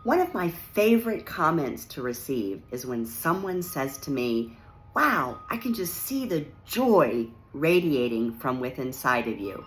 One of my favorite comments to receive is when someone says to me, "Wow, I can just see the joy radiating from within inside of you."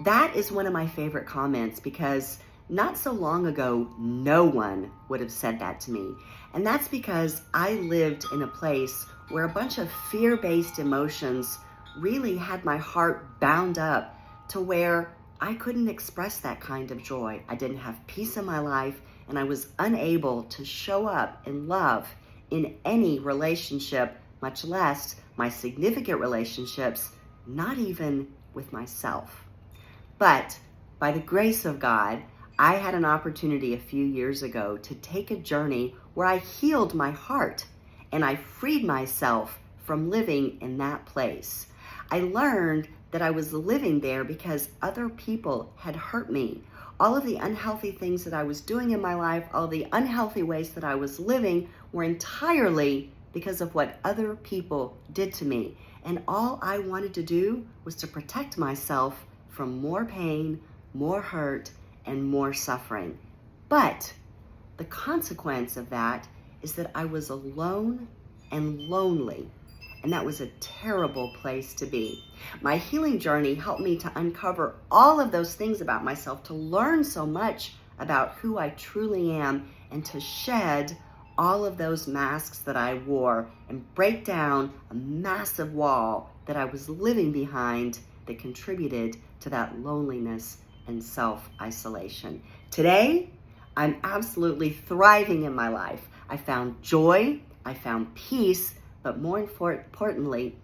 That is one of my favorite comments because not so long ago, no one would have said that to me. And that's because I lived in a place where a bunch of fear-based emotions really had my heart bound up to where I couldn't express that kind of joy. I didn't have peace in my life, and I was unable to show up in love in any relationship, much less my significant relationships, not even with myself. But by the grace of God, I had an opportunity a few years ago to take a journey where I healed my heart and I freed myself from living in that place. I learned that I was living there because other people had hurt me. All of the unhealthy things that I was doing in my life, all the unhealthy ways that I was living were entirely because of what other people did to me. And all I wanted to do was to protect myself from more pain, more hurt, and more suffering. But the consequence of that is that I was alone and lonely. And that was a terrible place to be. My healing journey helped me to uncover all of those things about myself, to learn so much about who I truly am, and to shed all of those masks that I wore and break down a massive wall that I was living behind that contributed to that loneliness and self-isolation. Today, I'm absolutely thriving in my life. I found joy, I found peace, but more importantly,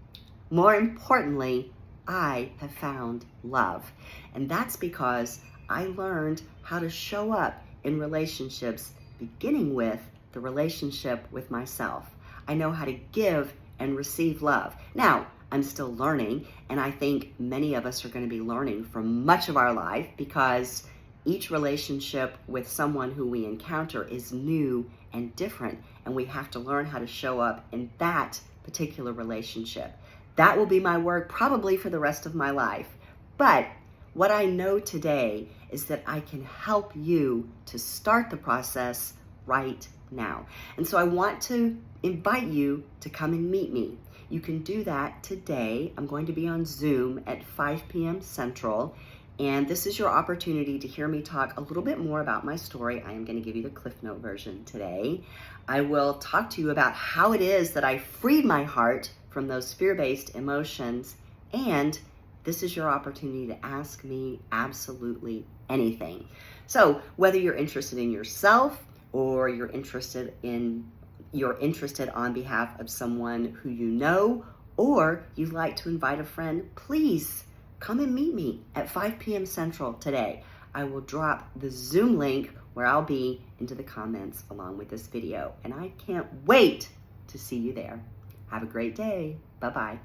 I have found love. And that's because I learned how to show up in relationships, beginning with the relationship with myself. I know how to give and receive love. Now, I'm still learning, and I think many of us are going to be learning for much of our life because each relationship with someone who we encounter is new and different, and we have to learn how to show up in that particular relationship. That will be my work probably for the rest of my life. But what I know today is that I can help you to start the process right now. And so I want to invite you to come and meet me. You can do that today. I'm going to be on Zoom at 5 p.m. Central. And this is your opportunity to hear me talk a little bit more about my story. I am going to give you the Cliff Note version today. I will talk to you about how it is that I freed my heart from those fear-based emotions. And this is your opportunity to ask me absolutely anything. So whether you're interested in yourself or you're interested on behalf of someone who you know, or you'd like to invite a friend, please come and meet me at 5 p.m. Central today. I will drop the Zoom link where I'll be into the comments along with this video. And I can't wait to see you there. Have a great day. Bye-bye.